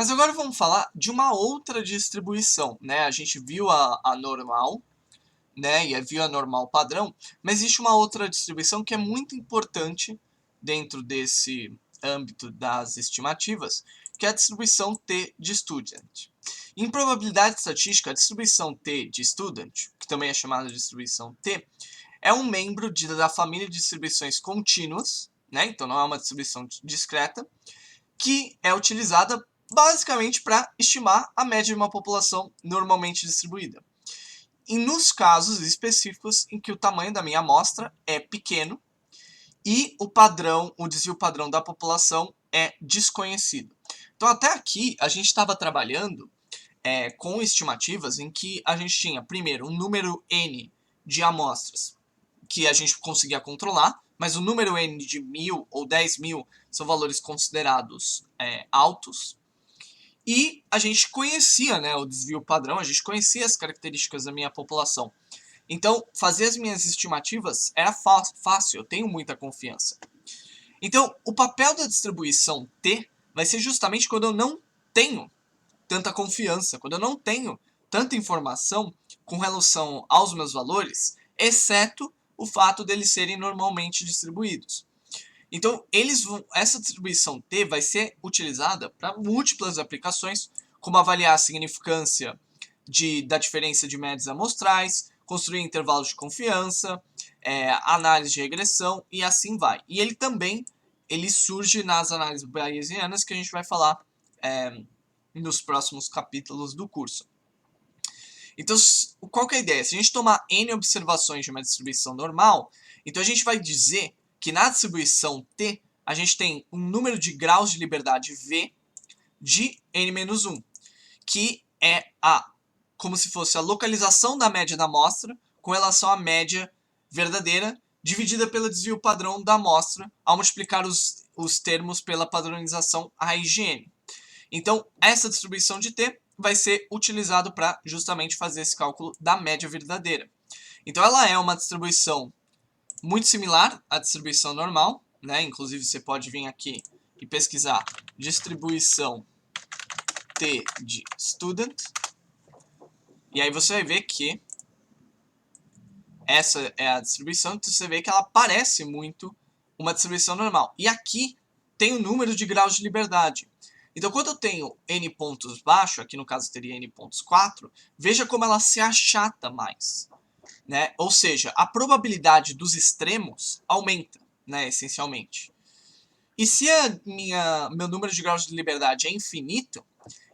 Mas agora vamos falar de uma outra distribuição, né? A gente viu a normal, né? E viu a normal padrão, mas existe uma outra distribuição que é muito importante dentro desse âmbito das estimativas, que é a distribuição T de student. Em probabilidade estatística, a distribuição T de student, que também é chamada de distribuição T, é um membro da família de distribuições contínuas, né? Então não é uma distribuição discreta, que é utilizada basicamente para estimar a média de uma população normalmente distribuída. E nos casos específicos em que o tamanho da minha amostra é pequeno e o desvio padrão da população é desconhecido. Então até aqui a gente estava trabalhando com estimativas em que a gente tinha, primeiro, um número N de amostras que a gente conseguia controlar, mas o número N de 1000 ou 10.000 são valores considerados altos. E a gente conhecia, né, o desvio padrão, a gente conhecia as características da minha população. Então, fazer as minhas estimativas era fácil, eu tenho muita confiança. Então, o papel da distribuição T vai ser justamente quando eu não tenho tanta confiança, quando eu não tenho tanta informação com relação aos meus valores, exceto o fato deles serem normalmente distribuídos. Então, essa distribuição T vai ser utilizada para múltiplas aplicações, como avaliar a significância da diferença de médias amostrais, construir intervalos de confiança, análise de regressão e assim vai. E ele surge nas análises bayesianas, que a gente vai falar nos próximos capítulos do curso. Então, qual que é a ideia? Se a gente tomar N observações de uma distribuição normal, então a gente vai dizer que na distribuição T, a gente tem um número de graus de liberdade V de N-1, que é como se fosse a localização da média da amostra com relação à média verdadeira, dividida pelo desvio padrão da amostra, ao multiplicar os termos pela padronização raiz de N. Então, essa distribuição de T vai ser utilizado para justamente fazer esse cálculo da média verdadeira. Então, ela é uma distribuição muito similar à distribuição normal, né? Inclusive, você pode vir aqui e pesquisar distribuição T de student. E aí você vai ver que essa é a distribuição, então você vê que ela parece muito uma distribuição normal. E aqui tem o número de graus de liberdade. Então, quando eu tenho n pontos baixo, aqui no caso teria n pontos 4, veja como ela se achata mais. Né? Ou seja, a probabilidade dos extremos aumenta, né, essencialmente. E se meu número de graus de liberdade é infinito,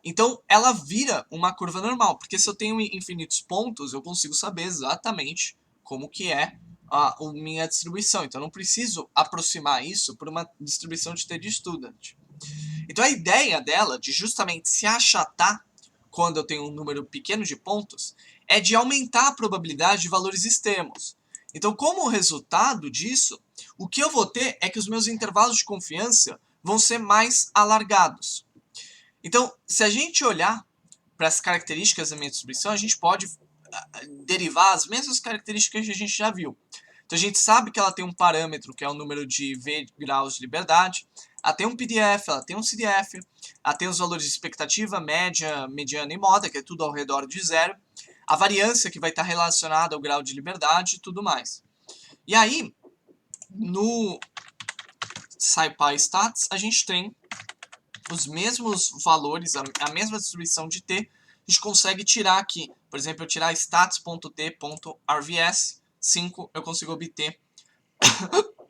então ela vira uma curva normal, porque se eu tenho infinitos pontos, eu consigo saber exatamente como que é a minha distribuição. Então eu não preciso aproximar isso por uma distribuição de T de student. Então a ideia dela, de justamente se achatar quando eu tenho um número pequeno de pontos, é de aumentar a probabilidade de valores extremos. Então, como resultado disso, o que eu vou ter é que os meus intervalos de confiança vão ser mais alargados. Então, se a gente olhar para as características da minha distribuição, a gente pode derivar as mesmas características que a gente já viu. Então, a gente sabe que ela tem um parâmetro, que é o número de V graus de liberdade, ela tem um PDF, ela tem um CDF, ela tem os valores de expectativa, média, mediana e moda, que é tudo ao redor de zero, a variância, que vai estar relacionada ao grau de liberdade e tudo mais. E aí, no SciPy Stats, a gente tem os mesmos valores, a mesma distribuição de T, a gente consegue tirar aqui. Por exemplo, eu tirar stats.t.rvs 5, eu consigo obter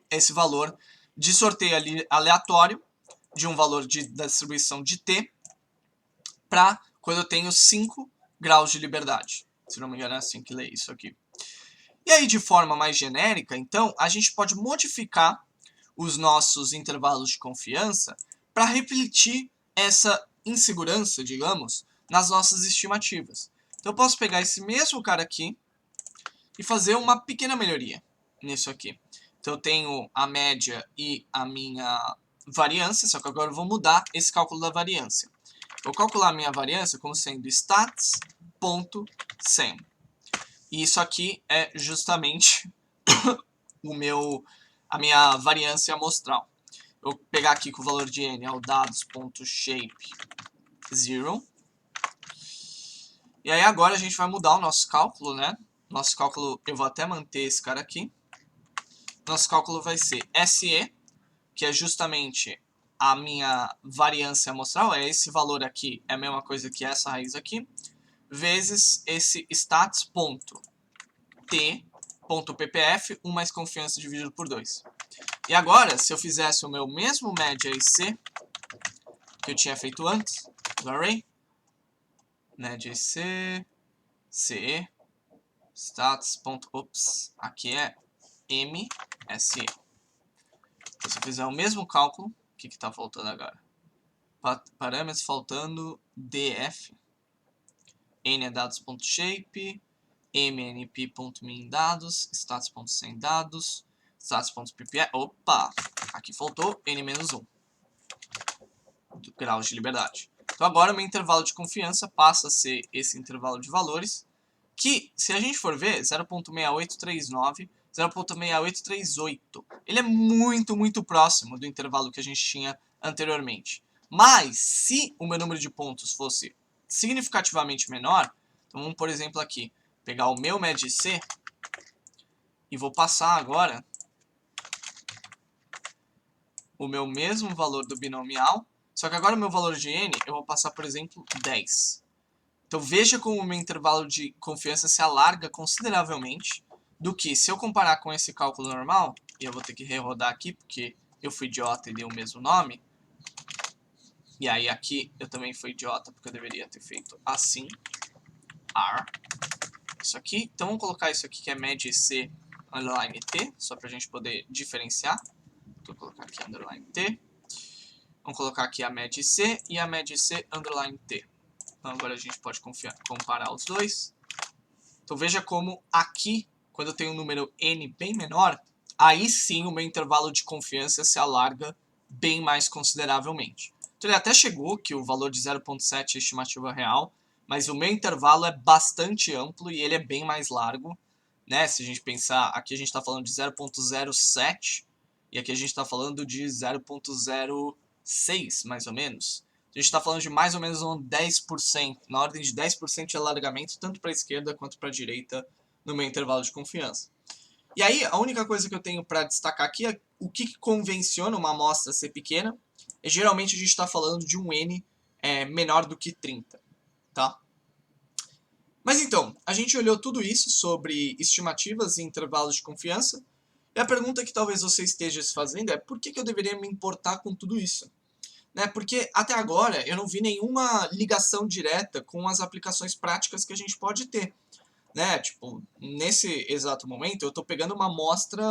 esse valor de sorteio aleatório de um valor da distribuição de T para quando eu tenho 5 graus de liberdade. Se não me engano é assim que lê isso aqui. E aí, de forma mais genérica, então, a gente pode modificar os nossos intervalos de confiança para refletir essa insegurança, digamos, nas nossas estimativas. Então, eu posso pegar esse mesmo cara aqui e fazer uma pequena melhoria nisso aqui. Então, eu tenho a média e a minha variância, só que agora eu vou mudar esse cálculo da variância. Vou calcular a minha variância como sendo stats.sem. E isso aqui é justamente a minha variância amostral. Eu vou pegar aqui com o valor de n, é o dados.shape 0. E aí agora a gente vai mudar o nosso cálculo, né? Nosso cálculo, eu vou até manter esse cara aqui. Nosso cálculo vai ser SE, que é justamente a minha variância amostral, é esse valor aqui, é a mesma coisa que essa raiz aqui, vezes esse stats.t.ppf, 1 mais confiança dividido por 2. E agora, se eu fizesse o meu mesmo média IC, que eu tinha feito antes, do array, média IC, CE, stats.ops, aqui é MSE. Então, se eu fizer o mesmo cálculo, o que está faltando agora? Parâmetros faltando df. N é dados.shape, mnp.min dados, stats.sem dados, stats.pp. Opa! Aqui faltou n-1. Graus de liberdade. Então agora o meu intervalo de confiança passa a ser esse intervalo de valores, que, se a gente for ver, 0.6839, 0.6838. Ele é muito, muito próximo do intervalo que a gente tinha anteriormente. Mas, se o meu número de pontos fosse significativamente menor, então vamos, por exemplo, aqui, pegar o meu MED-C e vou passar agora o meu mesmo valor do binomial, só que agora o meu valor de n eu vou passar, por exemplo, 10. Então veja como o meu intervalo de confiança se alarga consideravelmente do que, se eu comparar com esse cálculo normal, e eu vou ter que rerodar aqui porque eu fui idiota e dei o mesmo nome, e aí aqui eu também fui idiota porque eu deveria ter feito assim, R, isso aqui. Então vamos colocar isso aqui que é MED-C underline T, só para a gente poder diferenciar. Vou colocar aqui underline T. Vamos colocar aqui a MED-C e a MED-C underline T. Então agora a gente pode comparar os dois. Então veja como aqui, quando eu tenho um número n bem menor, aí sim o meu intervalo de confiança se alarga bem mais consideravelmente. Então ele até chegou que o valor de 0.7 é a estimativa real, mas o meu intervalo é bastante amplo e ele é bem mais largo, né? Se a gente pensar, aqui a gente está falando de 0.07 e aqui a gente está falando de 0.06, mais ou menos. A gente está falando de mais ou menos um 10%, na ordem de 10% de alargamento, tanto para a esquerda quanto para a direita, no meu intervalo de confiança. E aí, a única coisa que eu tenho para destacar aqui é o que convenciona uma amostra ser pequena. E geralmente a gente está falando de um n menor do que 30. Tá? Mas então, a gente olhou tudo isso sobre estimativas e intervalos de confiança. E a pergunta que talvez você esteja se fazendo é por que eu deveria me importar com tudo isso? Né? Porque até agora eu não vi nenhuma ligação direta com as aplicações práticas que a gente pode ter. Né? Tipo, nesse exato momento eu estou pegando uma amostra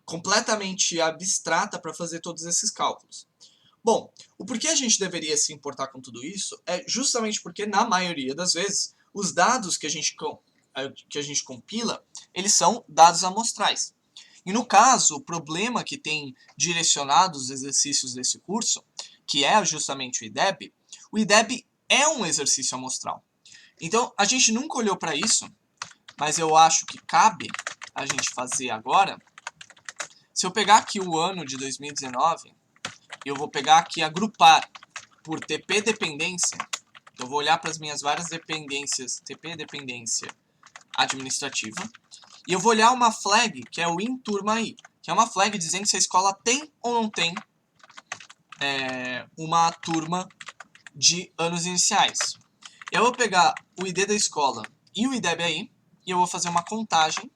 completamente abstrata para fazer todos esses cálculos. Bom, o porquê a gente deveria se importar com tudo isso é justamente porque, na maioria das vezes, os dados que a gente compila, eles são dados amostrais. E no caso, o problema que tem direcionado os exercícios desse curso, que é justamente o IDEB é um exercício amostral. Então, a gente nunca olhou para isso, mas eu acho que cabe a gente fazer agora. Se eu pegar aqui o ano de 2019, eu vou pegar aqui agrupar por TP dependência, eu vou olhar para as minhas várias dependências, TP dependência administrativa, e eu vou olhar uma flag, que é o InTurmaI, que é uma flag dizendo se a escola tem ou não tem uma turma de anos iniciais. Eu vou pegar o ID da escola e o IDEB e eu vou fazer uma contagem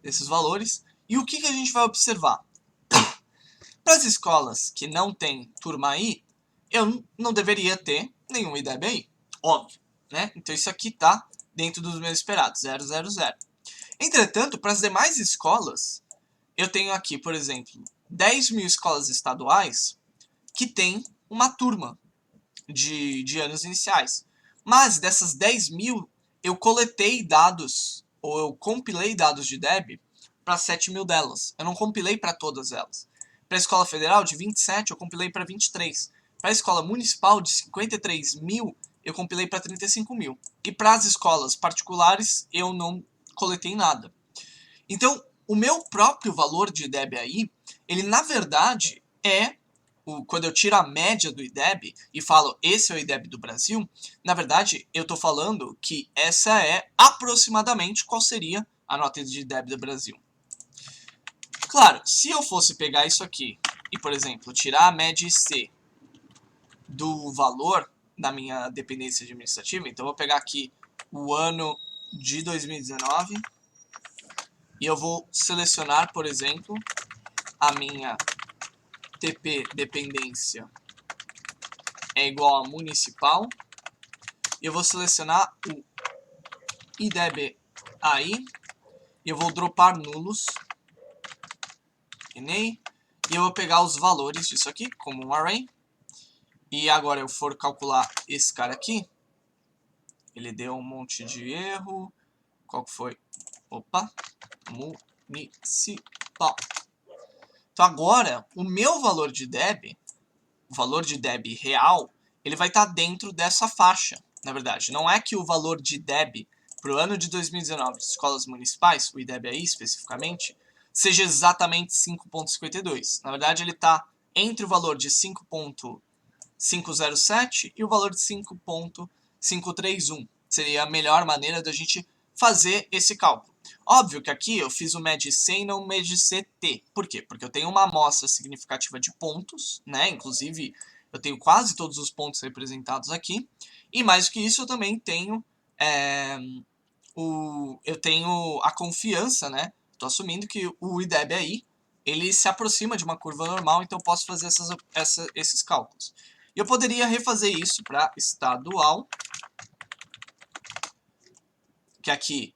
desses valores. E o que a gente vai observar? Para as escolas que não têm turma I, eu não deveria ter nenhum IDEB, óbvio. Né? Então isso aqui está dentro dos meus esperados, 0, 0, 0. Entretanto, para as demais escolas, eu tenho aqui, por exemplo, 10 mil escolas estaduais que têm uma turma de anos iniciais. Mas dessas 10 mil, eu coletei dados, ou eu compilei dados de IDEB para 7 mil delas. Eu não compilei para todas elas. Para a escola federal, de 27, eu compilei para 23. Para a escola municipal, de 53 mil, eu compilei para 35 mil. E para as escolas particulares, eu não coletei nada. Então, o meu próprio valor de IDEB aí, ele na verdade é quando eu tiro a média do IDEB e falo esse é o IDEB do Brasil, na verdade eu estou falando que essa é aproximadamente qual seria a nota de IDEB do Brasil. Claro, se eu fosse pegar isso aqui e, por exemplo, tirar a média IC do valor da minha dependência administrativa, então eu vou pegar aqui o ano de 2019 e eu vou selecionar, por exemplo, a minha TP dependência é igual a municipal, eu vou selecionar o IDEB aí, e eu vou dropar nulos, e eu vou pegar os valores disso aqui, como um array, e agora eu for calcular esse cara aqui, ele deu um monte de erro, qual que foi? Opa, municipal. Então agora, o meu valor de IDEB, o valor de IDEB real, ele vai estar dentro dessa faixa, na verdade. Não é que o valor de IDEB para o ano de 2019 de escolas municipais, o IDEB aí especificamente, seja exatamente 5,52. Na verdade, ele está entre o valor de 5,507 e o valor de 5,531. Seria a melhor maneira da gente fazer esse cálculo. Óbvio que aqui eu fiz o MED-C e não o MED-CT. Por quê? Porque eu tenho uma amostra significativa de pontos, né? Inclusive, eu tenho quase todos os pontos representados aqui. E mais do que isso, eu também tenho, eu tenho a confiança, né? Estou assumindo que o IDEB aí, ele se aproxima de uma curva normal, então eu posso fazer esses cálculos. E eu poderia refazer isso para estadual, que aqui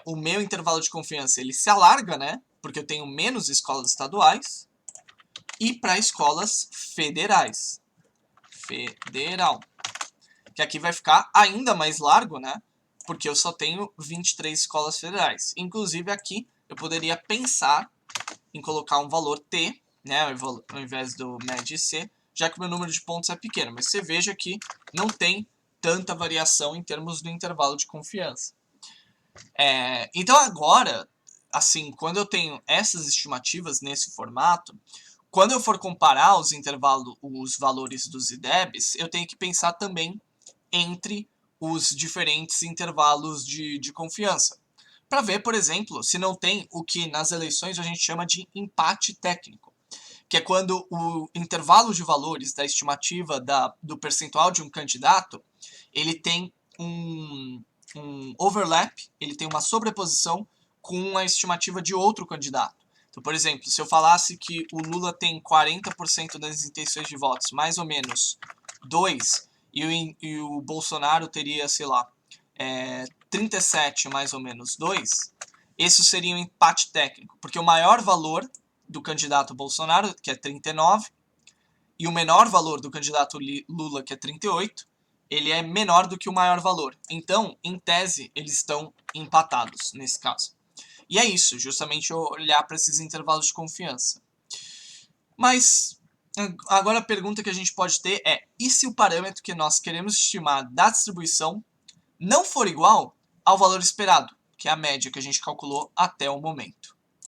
o meu intervalo de confiança ele se alarga, né? Porque eu tenho menos escolas estaduais. E para escolas federais. Federal. Que aqui vai ficar ainda mais largo, né? Porque eu só tenho 23 escolas federais. Inclusive aqui eu poderia pensar em colocar um valor T, né? Ao invés do MED-C, já que o meu número de pontos é pequeno. Mas você veja que não tem tanta variação em termos do intervalo de confiança. Então agora, assim, quando eu tenho essas estimativas nesse formato, quando eu for comparar os valores dos IDEBs, eu tenho que pensar também entre os diferentes intervalos de confiança. Para ver, por exemplo, se não tem o que nas eleições a gente chama de empate técnico, que é quando o intervalo de valores da estimativa do percentual de um candidato, ele tem um overlap, ele tem uma sobreposição com a estimativa de outro candidato. Então, por exemplo, se eu falasse que o Lula tem 40% das intenções de votos, mais ou menos 2, e o Bolsonaro teria, sei lá, 37 mais ou menos 2, isso seria um empate técnico, porque o maior valor do candidato Bolsonaro, que é 39, e o menor valor do candidato Lula, que é 38, ele é menor do que o maior valor. Então, em tese, eles estão empatados nesse caso. E é isso, justamente olhar para esses intervalos de confiança. Mas agora a pergunta que a gente pode ter é: e se o parâmetro que nós queremos estimar da distribuição não for igual ao valor esperado, que é a média que a gente calculou até o momento?